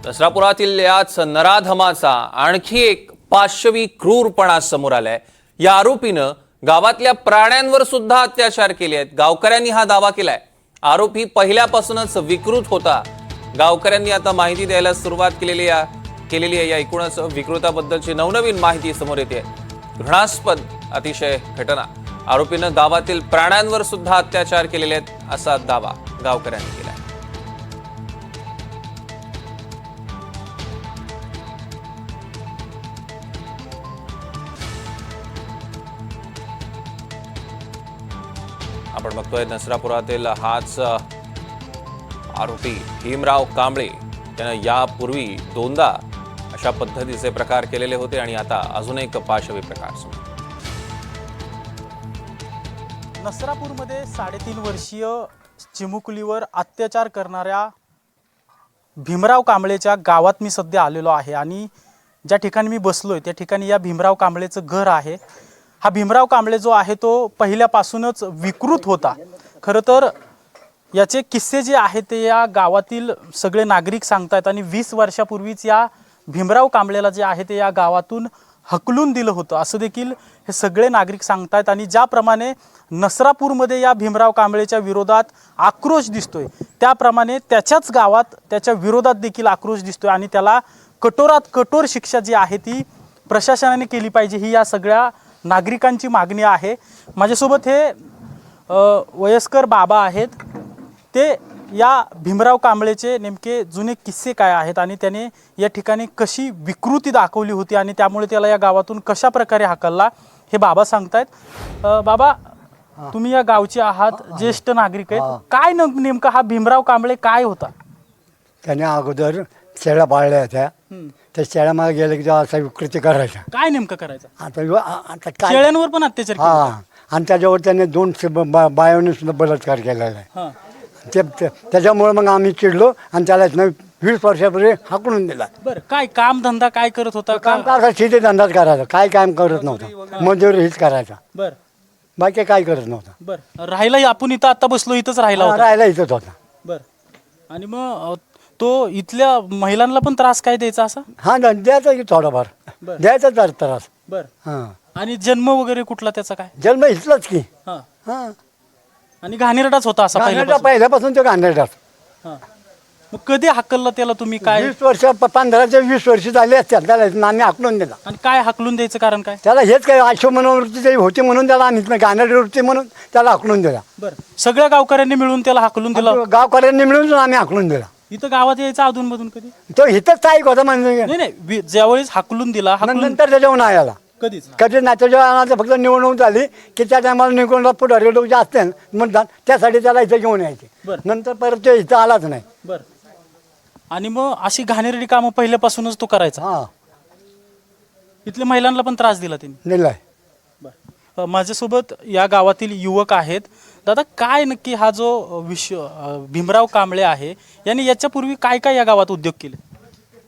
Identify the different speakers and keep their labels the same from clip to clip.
Speaker 1: दसरापुरातील याच नराधमाचा आणखी एक पाशवी क्रूरपणा समोर आलाय। या आरोपीनं गावातल्या प्राण्यांवर सुद्धा अत्याचार केले आहेत। गावकऱ्यांनी हा दावा केलाय। आरोपी पहिल्यापासूनच विकृत होता। गावकऱ्यांनी आता माहिती द्यायला सुरुवात केलेली आहे। या एकूणच विकृताबद्दलची नवनवीन माहिती समोर येते। घृणास्पद अतिशय घटना। आरोपीनं गावातील प्राण्यांवर सुद्धा अत्याचार केलेले आहेत असा दावा गावकऱ्यांनी केलाय। आपण बघतोय नसरापुरातील हाच आरोपी भीमराव कांबळे त्यानं यापूर्वी दोनदा अशा पद्धतीचे प्रकार केलेले होते आणि आता अजून एक पाशवी प्रकार समोर।
Speaker 2: नसरापूरमध्ये 3.5 वर्षीय चिमुकलीवर अत्याचार करणाऱ्या भीमराव कांबळेच्या गावात मी सध्या आलेलो आहे आणि ज्या ठिकाणी मी बसलोय त्या ठिकाणी या भीमराव कांबळेचं घर आहे। हा भीमराव कांबळे जो आहे तो पहिल्यापासूनच विकृत होता। खरं तर याचे किस्से जे आहेत ते या गावातील सगळे नागरिक सांगतात आणि 20 वर्षापूर्वीच या भीमराव कांबळेला जे आहे ते या गावातून हकलून दिलं होतं असं देखील हे सगळे नागरिक सांगतात। आणि ज्याप्रमाणे नसरापूरमध्ये या भीमराव कांबळेच्या विरोधात आक्रोश दिसतोय त्याप्रमाणे त्याच्याच गावात त्याच्या विरोधात देखील आक्रोश दिसतोय आणि त्याला कठोरात कठोर शिक्षा जी आहे ती प्रशासनाने केली पाहिजे ही या सगळ्या नागरिकांची मागणी आहे। माझ्यासोबत हे वयस्कर बाबा आहेत। ते या भीमराव कांबळेचे नेमके जुने किस्से काय आहेत आणि त्याने या ठिकाणी कशी विकृती दाखवली होती आणि त्यामुळे त्याला या गावातून कशा प्रकारे हाकलला हे बाबा सांगतायत। बाबा तुम्ही या गावचे आहात, ज्येष्ठ नागरिक आहेत, काय नेमका हा भीमराव कांबळे काय होता?
Speaker 3: त्याने अगोदर शेळ्या पाळल्या होत्या। त्या शेळ्यामागे गेले की असा विकृती करायचा।
Speaker 2: काय नेमकं करायचं?
Speaker 3: आता काय
Speaker 2: शेळ्यांवर पण अत्याचार केला?
Speaker 3: हा, आणि त्याच्यावर त्याने 2 बायाने सुद्धा बलात्कार केलेला आहे। त्याच्यामुळे मग आम्ही चिडलो आणि त्याला 20 वर्षापूर्वी हाकलून दिला।
Speaker 2: बरं, काय काम धंदा काय करत होता?
Speaker 3: काम करायचा, शेती धंदाच करायचा, काय काम करत नव्हता, मजुरी हीच करायचा,
Speaker 2: बरं
Speaker 3: बाकी काय करत नव्हता।
Speaker 2: बरं, राहायला आपण इथं आता बसलो इथंच राहिला होता?
Speaker 3: राहायला इथंच होता।
Speaker 2: बरं, आणि मग तो इथल्या महिलांना पण त्रास काय द्यायचा असा?
Speaker 3: हा, द्यायचा की थोडाफार द्यायचा तर त्रास।
Speaker 2: बरं,
Speaker 3: हा,
Speaker 2: आणि जन्म वगैरे कुठला त्याचा काय?
Speaker 3: जन्म इथलाच की।
Speaker 2: हा,
Speaker 3: हा,
Speaker 2: आणि घाणेरडाच होता असा
Speaker 3: पहिल्यापासून तो गांधेडाच।
Speaker 2: हा, मग कधी हाकललं त्याला तुम्ही? काय
Speaker 3: 20 वर्ष 15 ते 20 वर्ष झाले असतात त्याला आम्ही हाकलून दिला।
Speaker 2: आणि काय हाकलून द्यायचं कारण काय?
Speaker 3: त्याला हेच काय आशो मनोवृत्ती होती म्हणून त्याला आम्ही गांधेड वृत्ती म्हणून त्याला हाकलून दिला।
Speaker 2: बरं, सगळ्या गावकऱ्यांनी मिळून त्याला हाकलून दिलं?
Speaker 3: गावकऱ्यांनी मिळून आम्ही हाकलून दिला।
Speaker 2: इथं गावात यायचा अधून मधून कधी?
Speaker 3: तो इथंच स्थायिक होता म्हणजे।
Speaker 2: नाही, ज्यावेळेस हाकलून दिला
Speaker 3: नंतर त्याच्यावर नाही आला
Speaker 2: कधीच?
Speaker 3: कधी नाही, त्याच्यावर फक्त निवडणूक झाली की त्या टायमाला निवडणूक पुढारी लोक जे असते म्हणतात त्यासाठी त्याला इथं घेऊन यायचे।
Speaker 2: बरं.
Speaker 3: नंतर परत तो इथं आलाच नाही।
Speaker 2: बरं, आणि मग अशी घाणेरडी कामं पहिल्यापासूनच तो करायचा?
Speaker 3: हा,
Speaker 2: इथल्या महिलांना पण त्रास दिला त्यांनी?
Speaker 3: दिलाय।
Speaker 2: बरं, माझ्यासोबत या गावातील युवक आहेत। दादा, काय नक्की हा जो भीमराव कांबळे आहे याने याच्यापूर्वी काय काय या गावात उद्योग केले?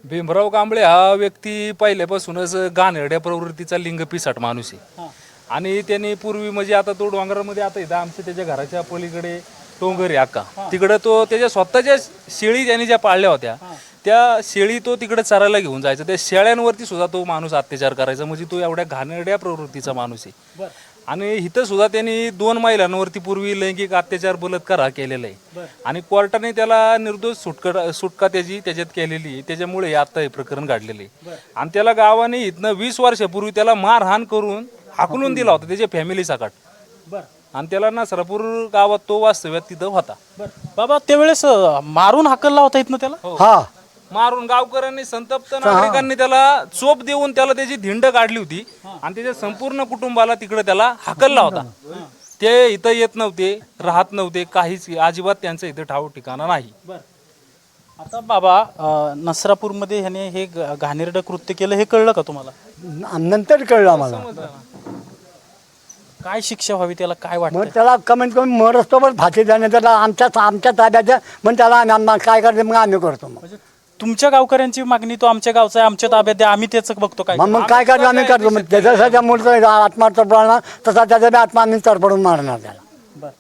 Speaker 4: भीमराव कांबळे हा व्यक्ती पहिल्यापासूनच घाणेरड्या प्रवृत्तीचा लिंग पिसाट माणूस आहे। आणि त्यांनी पूर्वी म्हणजे आता तो डोंगरामध्ये आता इथं आमच्या त्याच्या घराच्या पलीकडे डोंगर आहे अक्का, तिकडं तो त्याच्या स्वतःच्या शेळी त्यांनी ज्या पाळल्या होत्या त्या शेळी तो तिकडे चरायला घेऊन जायचा। त्या शेळ्यांवरती सुद्धा तो माणूस अत्याचार करायचा। म्हणजे तो एवढ्या घाणेरड्या प्रवृत्तीचा माणूस आहे। आणि इथं सुद्धा त्यांनी 2 महिलांवरती पूर्वी लैंगिक अत्याचार बलात्कार हा केलेला आहे आणि कोर्टाने त्याला निर्दोष सुटका त्याच्यात केलेली आहे। त्याच्यामुळे आता हे प्रकरण घडलेलं आहे आणि त्याला गावाने इथनं 20 वर्षापूर्वी त्याला मारहाण करून हाकलून दिला होता त्याच्या फॅमिली सकट। आणि त्याला नसरापूर गावात तो वास्तव्यात तिथं होता।
Speaker 2: बाबा, त्यावेळेस मारून हाकलला होता इथनं त्याला?
Speaker 3: हा,
Speaker 4: मारून गावकऱ्यांनी संतप्त नागरिकांनी त्याला चोप देऊन त्याला त्याची धिंड काढली होती आणि त्याच्या संपूर्ण कुटुंबाला तिकडे त्याला हाकलला होता। ते इथं येत नव्हते, राहत नव्हते, काहीच अजिबात त्यांचं इथं ठाव ठिकाणा नाही।
Speaker 2: आता बाबा, नसरापूरमध्ये ह्याने हे घाणेरडं कृत्य केलं हे कळलं का तुम्हाला?
Speaker 3: नंतर कळलं आम्हाला।
Speaker 2: काय शिक्षा व्हावी त्याला काय वाटतं?
Speaker 3: मग त्याला कमीत कमी मरस्तोवर फाशी देणे त्याला आमच्या ताब्यात मग त्याला काय करते मग आम्ही करतो। मग
Speaker 2: तुमच्या गावकऱ्यांची मागणी तो आमच्या गावचा आहे, आमच्या ताब्यात द्या, आम्ही त्याच बघतो काय?
Speaker 3: मग काय करतो आम्ही करतो। मग त्याच्यासाठी मूळ आत्मा तडपडणार तसा त्याच्या आत्मा आम्ही तडपडून मारणार त्याला।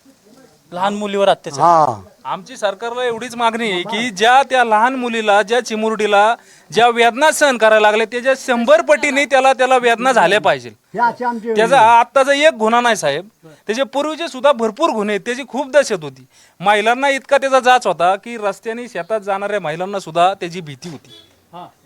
Speaker 2: लहान मुलीवर अत्याचार?
Speaker 3: हा,
Speaker 4: आमची सरकारला एवढीच मागणी आहे की ज्या त्या लहान मुलीला, ज्या चिमुरडीला ज्या वेदना सहन करायला लागल्या त्याच्या 100 पटीने त्याला वेदना झाल्या पाहिजे.
Speaker 3: हे असे आमचे
Speaker 4: त्याचा आत्ताचा एक गुन्हा नाही साहेब, त्याचे पूर्वीचे सुद्धा भरपूर गुन्हे आहेत. त्याची खूप दहशत होती. महिलांना इतका त्याचा जाच होता की रस्त्याने शेतात जाणाऱ्या महिलांना सुद्धा त्याची भीती होती.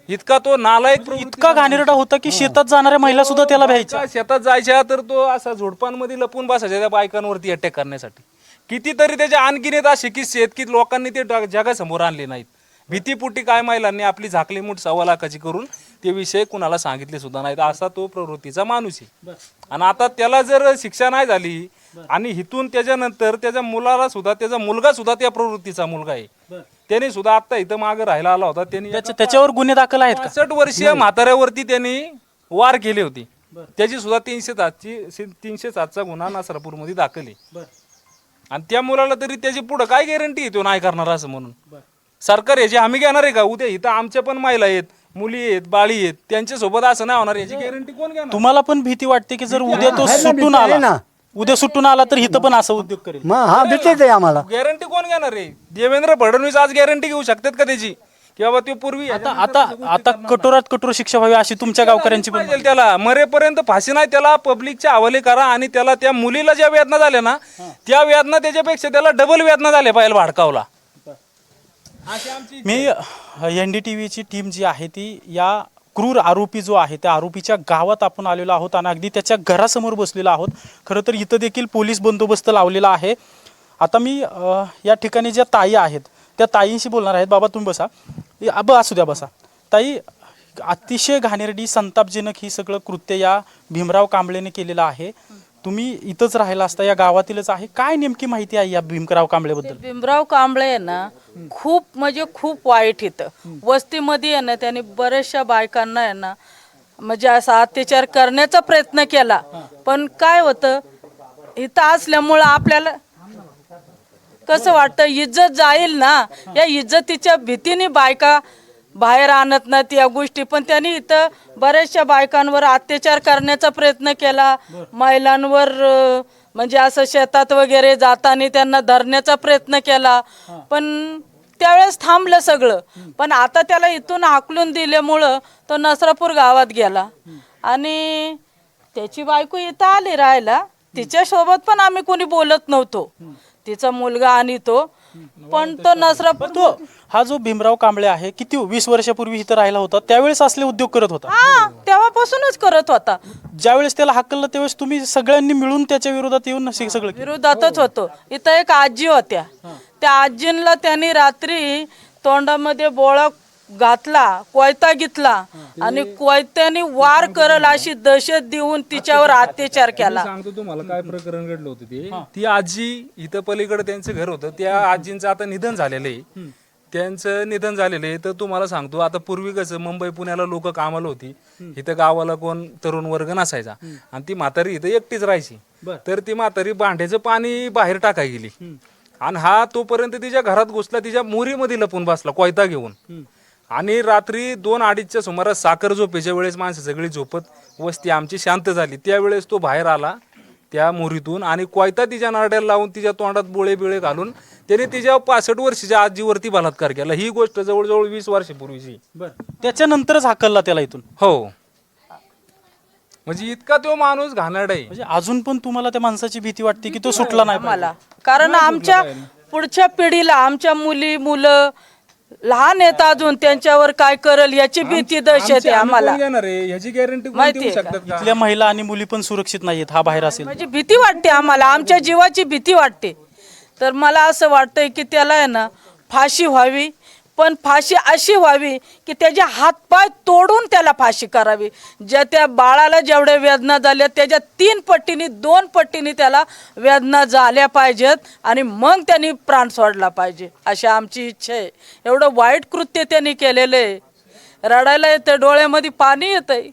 Speaker 4: इतका तो नालायक
Speaker 2: इतका घाणेरडा होता की शेतात जाणाऱ्या महिला सुद्धा त्याला भ्यायच्या.
Speaker 4: का शेतात जायच्या तर तो असा झोडपांमध्ये लपून बसायचा त्या बायकांवरती अटॅक करण्यासाठी. कितीतरी त्याच्या आणखीन येत असे किस्से आहेत की लोकांनी ते जगासमोर आणले नाहीत. भीतीपुटी काय महिलांनी आपली झाकली मूठ 1.25 लाखाची करून ते विषय कुणाला सांगितले सुद्धा नाहीत. असा तो प्रवृत्तीचा माणूस आहे. आणि आता त्याला जर शिक्षा नाही झाली आणि हिथून त्याच्यानंतर त्याच्या मुलाला सुद्धा, त्याचा मुलगा सुद्धा त्या प्रवृत्तीचा मुलगा आहे, त्याने सुद्धा आता इथं मागे राहायला आला होता. त्यांनी
Speaker 2: त्याच्यावर गुन्हे दाखल आहेत का?
Speaker 4: 65 वर्षीय म्हाताऱ्यावरती त्यांनी वार केले होते. त्याची सुद्धा 307चा गुन्हा नसरापूरमध्ये दाखल आहे. आणि त्या मुलाला तरी त्याची पुढे काय गॅरंटी तो नाही करणार असं म्हणून? सरकार याची हमी घेणार आहे का? उद्या इथं आमच्या पण महिला आहेत, मुली आहेत, बाळी आहेत, त्यांच्या सोबत असं नाही होणार याची गॅरंटी कोण घेणार?
Speaker 2: तुम्हाला पण भीती वाटते की जर उद्या तो सुटून आला, उद्या सुटून आला तर इथं पण असं उद्योग करेल?
Speaker 3: मग हा भीतीच आहे आम्हाला.
Speaker 4: गॅरंटी कोण घेणार आहे? देवेंद्र फडणवीस आज गॅरंटी घेऊ शकतात का त्याची की बाबा तो पूर्वी
Speaker 2: आता कठोरात कठोर शिक्षा व्हावी अशी तुमच्या गावकऱ्यांची पण
Speaker 4: पाहिजे. त्याला मरेपर्यंत फाशी नाही, त्याला पब्लिकच्या हवाले करा. आणि त्याला त्या मुलीला ज्या वेदना झाल्या ना त्या वेदना त्याच्यापेक्षा त्याला डबल वेदना झाल्या पाहिजे भाडकावला.
Speaker 2: मी NDTVची टीम जी आहे ती या क्रूर आरोपी जो आहे त्या आरोपीच्या गावात आपण आलेलो आहोत आणि अगदी त्याच्या घरासमोर बसलेलो आहोत. खरं तर इथं देखील पोलीस बंदोबस्त लावलेला आहे. आता मी या ठिकाणी ज्या ताई आहेत त्या ताईंशी बोलणार आहेत. बाबा तुम्ही बसा. असू द्या, बसा. ताई, अतिशय घाणेरडी संतापजनक ही सगळं कृत्य या भीमराव कांबळेने केलेलं आहे. तुम्ही इथंच राहिला असता, या गावातीलच आहे. काय नेमकी माहिती आहे या भीमराव कांबळेबद्दल?
Speaker 5: भीमराव कांबळे आहे ना, खूप म्हणजे खूप वाईट इथं वस्तीमध्ये आहे ना. त्यांनी बऱ्याचशा बायकांना आहे ना म्हणजे असा अत्याचार करण्याचा प्रयत्न केला. पण काय होतं, इथं असल्यामुळं आपल्याला कसं वाटतं इज्जत जाईल ना, या इज्जतीच्या भीतीने बायका बाहेर आणत नाहीत या गोष्टी. पण त्यांनी इथं बऱ्याचशा बायकांवर अत्याचार करण्याचा प्रयत्न केला. महिलांवर म्हणजे असं शेतात वगैरे जाताना त्यांना धरण्याचा प्रयत्न केला. पण त्यावेळेस थांबलं सगळं. पण आता त्याला इथून हाकलून दिल्यामुळं तो नसरापूर गावात गेला आणि त्याची बायको इथं आली राहायला. तिच्यासोबत पण आम्ही कोणी बोलत नव्हतो, तिचा मुलगा आणि तो. पण तो नसरापूर,
Speaker 2: हा जो भीमराव कांबळे आहे किती 20 वर्षापूर्वी इथं राहिला होता, त्यावेळेस असले उद्योग करत होता?
Speaker 5: हा, तेव्हापासूनच करत होता.
Speaker 2: ज्यावेळेस त्याला हाकललं त्यावेळेस तुम्ही सगळ्यांनी मिळून त्याच्या विरोधात येऊन सगळं
Speaker 5: विरोधातच होतो. इथं एक आजी होत्या, त्या आजींना त्यांनी रात्री तोंडामध्ये बोळा घातला, कोयता घेतला आणि कोयत्याने वार करल अशी दहशत देऊन तिच्यावर अत्याचार केला.
Speaker 4: सांगतो तुम्हाला काय प्रकरण घडलं होतं ते. ती आजी इथं पलीकडे त्यांचं घर होतं, त्या आजींचं आता निधन झालेलं आहे. त्यांचं निधन झालेलं आहे. तर तुम्हाला सांगतो, आता पूर्वी कसं मुंबई पुण्याला लोक कामाला होती, इथं गावाला कोण तरुण वर्ग नसायचा आणि ती म्हातारी इथं एकटीच राहायची. तर ती म्हातारी भांड्याचं पाणी बाहेर टाकाय गेली आणि हा तोपर्यंत तिच्या घरात घुसला, तिच्या मोरीमध्ये लपून बसला कोयता घेऊन. आणि रात्री 2-2:30च्या सुमारास साखर झोपेच्या वेळेस माणसं सगळी झोपत, वस्ती आमची शांत झाली, त्यावेळेस तो बाहेर आला त्या मोरीतून आणि कोयता तिच्या नारड्याला लावून तिच्या तोंडात बोळे बिळे घालून त्याने तिच्या 65 वर्षाच्या आजीवरती बलात्कार केला. ही गोष्ट जवळजवळ 20 वर्षापूर्वीची.
Speaker 2: त्याच्यानंतरच हाकलला त्याला इथून?
Speaker 4: हो, म्हणजे इतका तो माणूस घाणेरडा आहे.
Speaker 2: म्हणजे अजून पण तुम्हाला त्या माणसाची भीती वाटते की तो सुटला नाही
Speaker 5: मला? कारण आमच्या पुढच्या पिढीला, आमच्या मुलं लहान आहेत अजून, त्यांच्यावर काय करल याची भीती दहशत आहे आम्हाला.
Speaker 4: ह्याची गॅरंटी
Speaker 5: माहिती आहे का?
Speaker 2: इथल्या महिला आणि मुली पण सुरक्षित नाहीयेत हा बाहेर असेल?
Speaker 5: म्हणजे भीती वाटते आम्हाला, आमच्या जीवाची भीती वाटते. तर मला असं वाटतंय की त्याला आहे ना फाशी व्हावी, पण फाशी अशी व्हावी की त्याचे हातपाय तोडून त्याला फाशी करावी. ज्या त्या बाळाला जेवढ्या वेदना झाल्या त्याच्या 3 पटीने 2 पटीने त्याला वेदना झाल्या पाहिजेत आणि मग त्यांनी प्राण सोडला पाहिजे अशी आमची इच्छा आहे. एवढं वाईट कृत्य त्यांनी केलेलं आहे, रडायला येतं, डोळ्यामध्ये पाणी येतंय.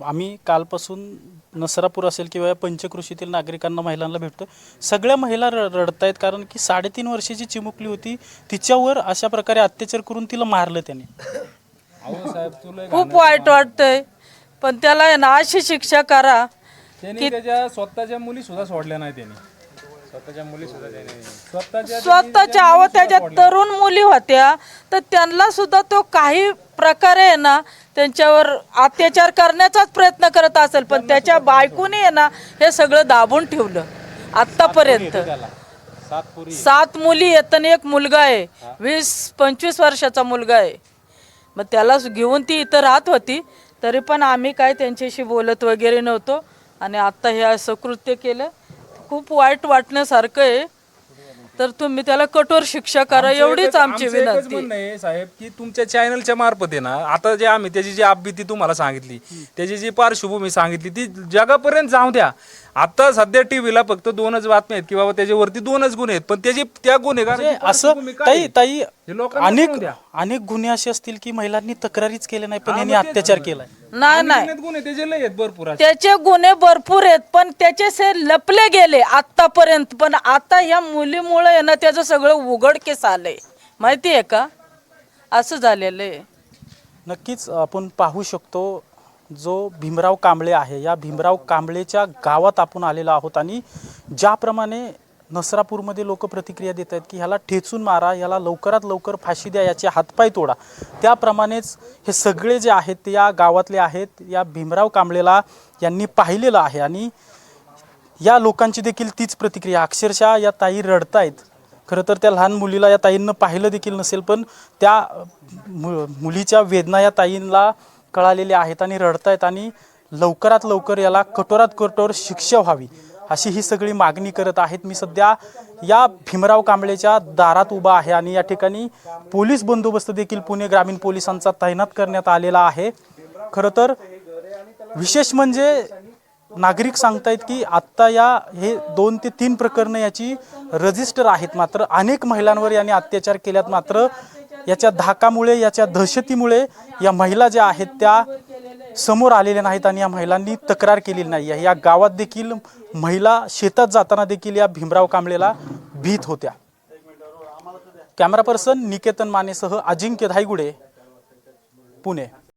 Speaker 2: आम्ही कालपासून नसरापूर असेल किंवा पंचकृषीतील नागरिकांना, महिलांना भेटतो. सगळ्या महिला रडतायत कारण की 3.5 वर्षाची चिमुकली होती, तिच्यावर अशा प्रकारे अत्याचार करून तिला मारलं त्याने.
Speaker 5: खूप वाईट वाटतंय, पण त्याला आहे ना अशी शिक्षा करा
Speaker 4: त्यांनी त्याच्या स्वतःच्या मुली सुद्धा सोडल्या नाही त्यांनी.
Speaker 5: स्वतःच्या अहो त्याच्यात तरुण मुली होत्या तर त्यांना सुद्धा तो काही प्रकारे आहे ना त्यांच्यावर अत्याचार करण्याचाच प्रयत्न करत असेल, पण त्याच्या बायकोने आहे ना हे सगळं दाबून ठेवलं आतापर्यंत. 7 मुली आहेत आणि एक मुलगा आहे, 20-25 वर्षाचा मुलगा आहे. मग त्याला घेऊन ती इथं राहत होती, तरी पण आम्ही काय त्यांच्याशी बोलत वगैरे नव्हतो. आणि आता हे असं कृत्य केलं, खूप वाईट वाटण्यासारखं आहे. तर तुम्ही त्याला कठोर शिक्षा करा एवढीच आमची विनंती.
Speaker 4: म्हणणं आहे साहेब की तुमच्या चॅनलच्या मार्फत आहे ना, आता जे आम्ही त्याची जी अपबीती तुम्हाला सांगितली, त्याची जी पार्श्वभूमी सांगितली ती जगापर्यंत जाऊ द्या. आता सध्या टीव्हीला फक्त 2च बातम्या आहेत की बाबा त्याच्यावरती 2च गुन्हे आहेत, पण त्याची त्या गुन्हेगार
Speaker 2: असं ताई
Speaker 4: लोकांना
Speaker 2: अनेक गुन्हे असे असतील की महिलांनी तक्रारीच केले नाही पण यांनी अत्याचार केलाय.
Speaker 5: नाही
Speaker 4: गुन्हे त्याचे लय आहेत भरपूर असे.
Speaker 5: त्याचे गुन्हे भरपूर आहेत, पण त्याचे लपले गेले आतापर्यंत. पण आता ह्या मुलीमुळे ना त्याचं सगळं उघडकीस आलंय, माहिती का, असं झालेलं आहे.
Speaker 2: नक्कीच आपण पाहू शकतो जो भीमराव कांबळे आहे, या भीमराव कांबळेच्या गावात आपण आलेलो आहोत. आणि ज्याप्रमाणे नसरापूरमध्ये लोक प्रतिक्रिया देत आहेत की ह्याला ठेचून मारा, याला लवकरात लवकर फाशी द्या, याचे हातपाय तोडा, त्याप्रमाणेच हे सगळे जे आहेत ते या गावातले आहेत. या भीमराव कांबळेला यांनी पाहिलेलं आहे आणि या लोकांची देखील तीच प्रतिक्रिया. अक्षरशः या ताई रडतायत. खरं तर त्या लहान मुलीला या ताईंनं पाहिलं देखील नसेल, पण त्या मुलीच्या वेदना या ताईंना कळालेल्या आहेत आणि रडतायत. आणि लवकरात लवकर याला कठोरात कठोर शिक्षा व्हावी अशी ही सगळी मागणी करत आहेत. मी सध्या या भीमराव कांबळेच्या दारात उभा आहे आणि या ठिकाणी पोलीस बंदोबस्त देखील पुणे ग्रामीण पोलिसांचा तैनात करण्यात आलेला आहे. खरं तर विशेष म्हणजे नागरिक सांगतायत की आत्ता हे 2 ते 3 प्रकरणं याची रजिस्टर आहेत, मात्र अनेक महिलांवर यांनी अत्याचार केल्यात. मात्र याच्या धाकामुळे, याच्या दहशतीमुळे या महिला ज्या आहेत त्या समोर आलेल्या नाहीत आणि या महिलांनी तक्रार केलेली नाही आहे. या गावात देखील महिला शेतात जाताना देखील या भीमराव कांबळेला भीत होत्या. कॅमेरा पर्सन निकेतन मानेसह अजिंक्य धायगुडे, पुणे.